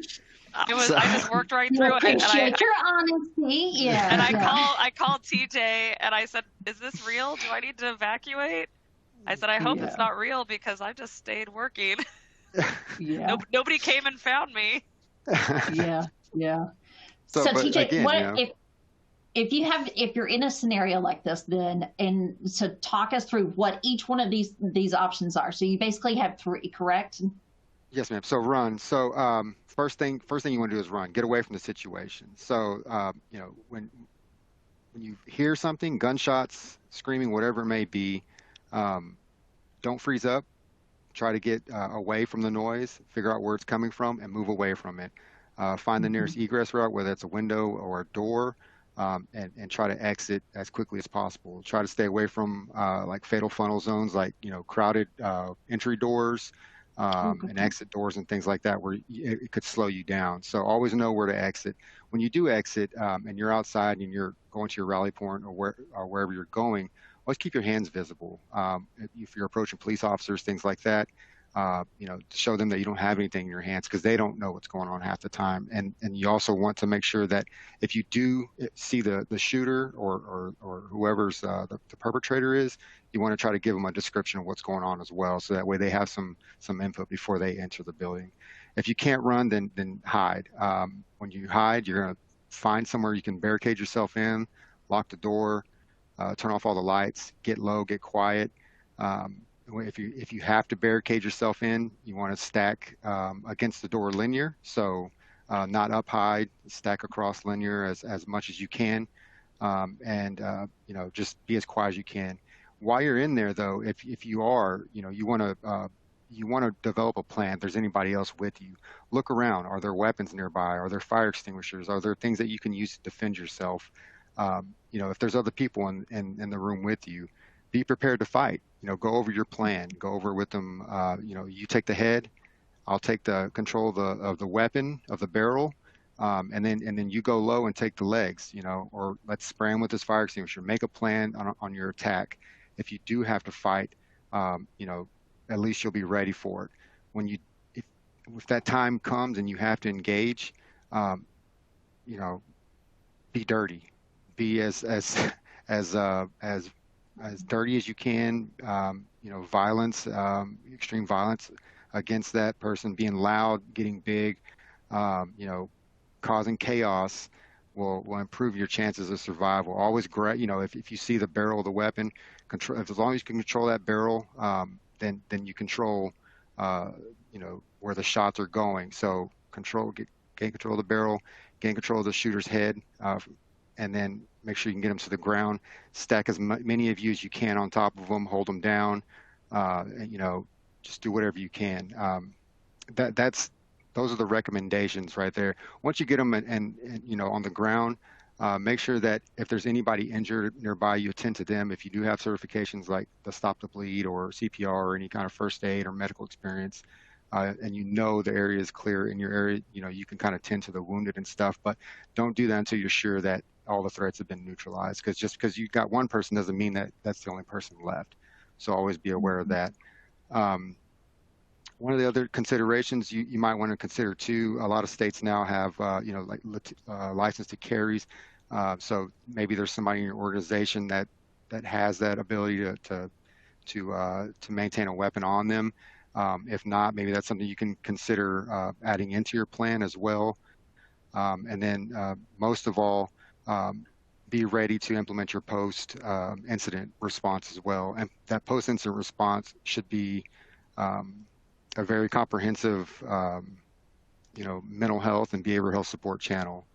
I just worked right you through it, and appreciate your honesty. Yeah. and Yeah. I called TJ and I said, "Is this real? Do I need to evacuate?" I said, "I hope it's not real because I just stayed working." Yeah. Nobody came and found me. Yeah. Yeah. So, So but TJ, again, what if you're in a scenario like this, then, and so talk us through what each one of these options are. So you basically have three, correct? Yes, ma'am. So run. So first thing you want to do is run. Get away from the situation. So when you hear something, gunshots, screaming, whatever it may be, don't freeze up. Try to get away from the noise. Figure out where it's coming from and move away from it. Find the nearest egress route, whether it's a window or a door, and try to exit as quickly as possible. Try to stay away from like fatal funnel zones, like crowded entry doors. And exit doors and things like that where it could slow you down. So always know where to exit. When you do exit and you're outside and you're going to your rally point or wherever you're going, always keep your hands visible. If you're approaching police officers, things like that, to show them that you don't have anything in your hands because they don't know what's going on half the time. And you also want to make sure that if you do see the shooter or whoever's the perpetrator is, you want to try to give them a description of what's going on as well, so that way they have some input before they enter the building. If you can't run, then hide. When you hide, you're going to find somewhere you can barricade yourself in, lock the door, turn off all the lights, get low, get quiet. If you have to barricade yourself in, you want to stack against the door linear, so not up high, stack across linear as much as you can, and just be as quiet as you can. While you're in there, though, if you are, you want to develop a plan. If there's anybody else with you, look around. Are there weapons nearby? Are there fire extinguishers? Are there things that you can use to defend yourself? If there's other people in the room with you, be prepared to fight. Go over your plan. Go over with them. You take the head. I'll take the control of the weapon, of the barrel, and then you go low and take the legs. Or let's spray them with this fire extinguisher. Make a plan on your attack. If you do have to fight, at least you'll be ready for it. If that time comes and you have to engage, be dirty. Be as dirty as you can. Violence, extreme violence against that person, being loud, getting big, causing chaos will improve your chances of survival. Always, if you see the barrel of the weapon, as long as you can control that barrel, then you control, where the shots are going. So gain control of the barrel, gain control of the shooter's head, and then make sure you can get them to the ground. Stack as many of you as you can on top of them. Hold them down. And, just do whatever you can. Those are the recommendations right there. Once you get them and on the ground, make sure that if there's anybody injured nearby, you attend to them. If you do have certifications like the Stop the Bleed or CPR or any kind of first aid or medical experience, and the area is clear in your area, you can kind of tend to the wounded and stuff, but don't do that until you're sure that all the threats have been neutralized, because just because you got one person doesn't mean that that's the only person left. So always be aware of that. One of the other considerations you might want to consider too, a lot of states now have, license to carries. So maybe there's somebody in your organization that has that ability to maintain a weapon on them. If not, maybe that's something you can consider adding into your plan as well. And then most of all, be ready to implement your post-incident response as well. And that post-incident response should be a very comprehensive, mental health and behavioral health support channel.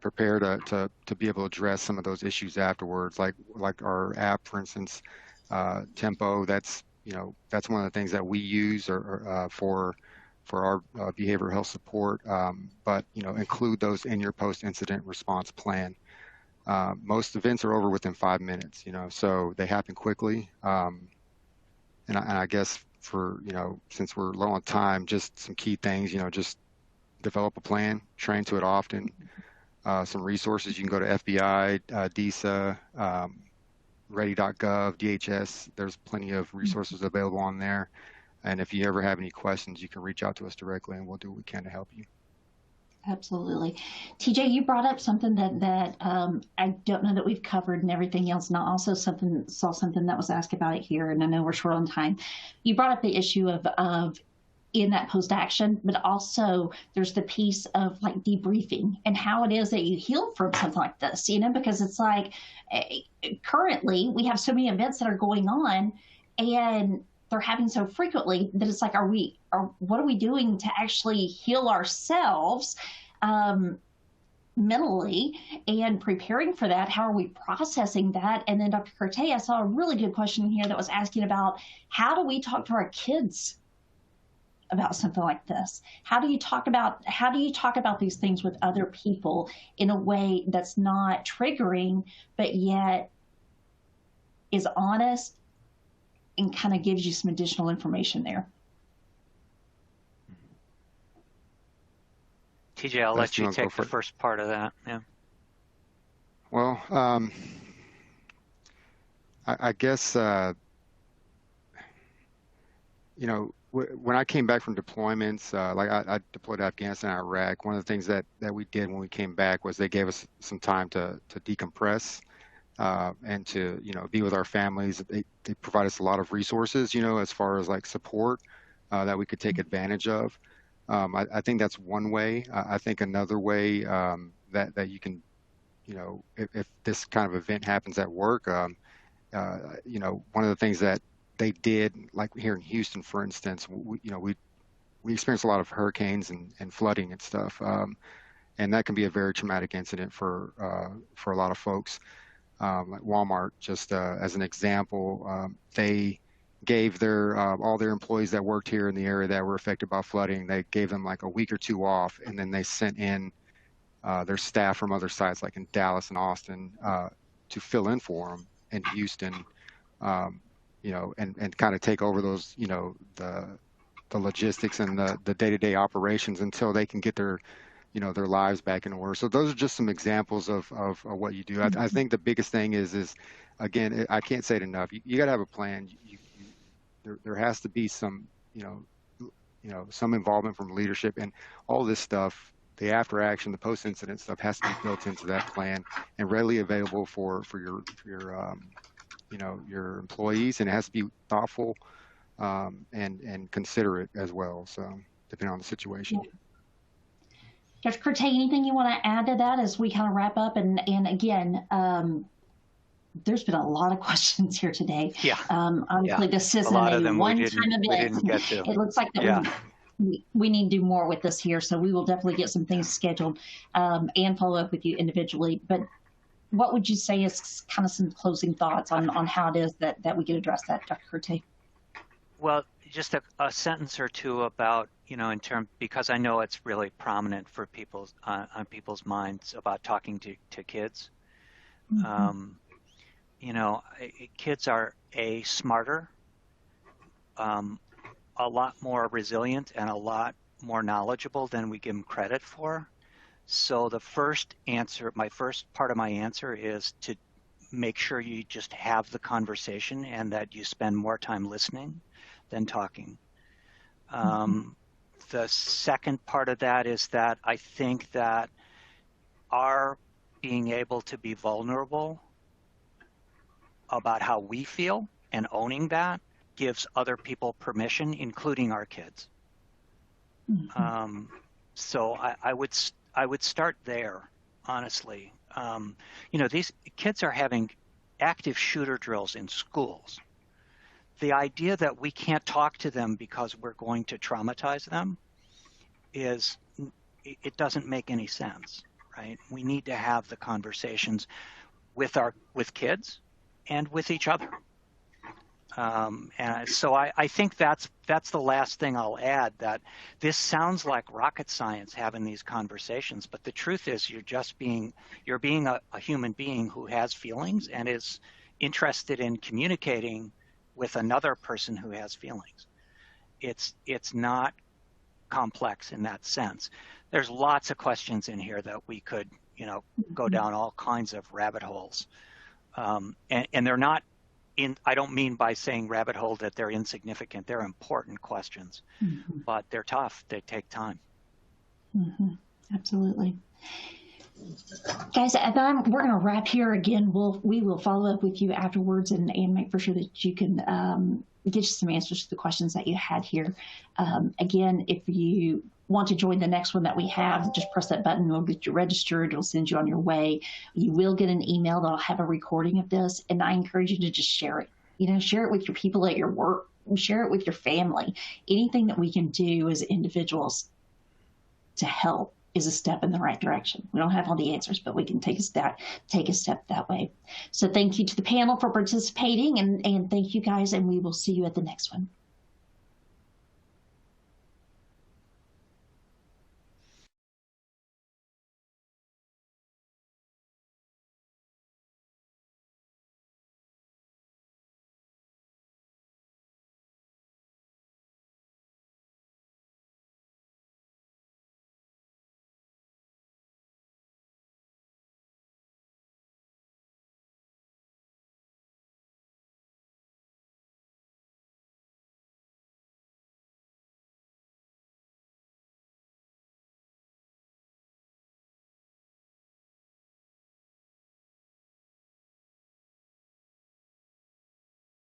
Prepare to be able to address some of those issues afterwards, like our app, for instance, Tempo. That's one of the things that we use for our behavioral health support. But include those in your post-incident response plan. Most events are over within 5 minutes, so they happen quickly. And I guess for, since we're low on time, just some key things, just develop a plan, train to it often, some resources. You can go to FBI, DISA, ready.gov, DHS. There's plenty of resources available on there. And if you ever have any questions, you can reach out to us directly, and we'll do what we can to help you. Absolutely. TJ, you brought up something that I don't know that we've covered and everything else, and I also saw something that was asked about it here, and I know we're short on time. You brought up the issue of in that post-action, but also there's the piece of like debriefing and how it is that you heal from something like this, because it's like currently we have so many events that are going on, and they're happening so frequently that it's like, what are we doing to actually heal ourselves mentally and preparing for that? How are we processing that? And then Dr. Kertay, I saw a really good question here that was asking about how do we talk to our kids about something like this? How do you talk about these things with other people in a way that's not triggering, but yet is honest and kind of gives you some additional information there? TJ, I'll let you take the first part of that. Yeah. Well, I guess, when I came back from deployments, like I deployed to Afghanistan and Iraq, one of the things that we did when we came back was they gave us some time to decompress and to, be with our families. They provide us a lot of resources, as far as like support that we could take advantage of. I think that's one way. I think another way that you can, if this kind of event happens at work, one of the things that they did, like here in Houston, for instance, we experienced a lot of hurricanes and flooding and stuff, and that can be a very traumatic incident for a lot of folks. Like Walmart, just as an example, they gave all their employees that worked here in the area that were affected by flooding, they gave them like a week or two off, and then they sent in their staff from other sites like in Dallas and Austin to fill in for them in Houston. And kind of take over those, the logistics and the day-to-day operations until they can get their lives back in order. So those are just some examples of what you do. I think the biggest thing is again, I can't say it enough. You got to have a plan. There has to be some, some involvement from leadership, and all this stuff, the after action, the post-incident stuff has to be built into that plan and readily available for your your employees, and it has to be thoughtful and considerate as well. So depending on the situation. Yeah. Dr. Kertay, anything you want to add to that as we kind of wrap up? And again, there's been a lot of questions here today. Yeah. Honestly, this isn't a one-time event. It looks like that we need to do more with this here. So we will definitely get some things scheduled and follow up with you individually. But what would you say is kind of some closing thoughts on how it is that we can address that, Dr. Kertay? Well, just a sentence or two about, because I know it's really prominent for on people's minds about talking to kids. Mm-hmm. Kids are smarter, a lot more resilient, and a lot more knowledgeable than we give them credit for. So the first part of my answer is to make sure you just have the conversation and that you spend more time listening than talking. The second part of that is that I think that our being able to be vulnerable about how we feel and owning that gives other people permission, including our kids. Mm-hmm. So I would start there, honestly. These kids are having active shooter drills in schools. The idea that we can't talk to them because we're going to traumatize them it doesn't make any sense, right? We need to have the conversations with kids and with each other. And so I think that's the last thing I'll add, that this sounds like rocket science having these conversations, but the truth is you're being a human being who has feelings and is interested in communicating with another person who has feelings. It's not complex in that sense. There's lots of questions in here that we could go down all kinds of rabbit holes. And they're not I don't mean by saying rabbit hole that they're insignificant. They're important questions, but they're tough. They take time. Absolutely. Guys, we're going to wrap here again. We will follow up with you afterwards and make for sure that you can get you some answers to the questions that you had here. Again, if you want to join the next one that we have, just press that button. We'll get you registered. It'll send you on your way. You will get an email that'll have a recording of this, and I encourage you to just share it. Share it with your people at your work. Share it with your family. Anything that we can do as individuals to help is a step in the right direction. We don't have all the answers, but we can take a step that way. So thank you to the panel for participating, and thank you guys, and we will see you at the next one.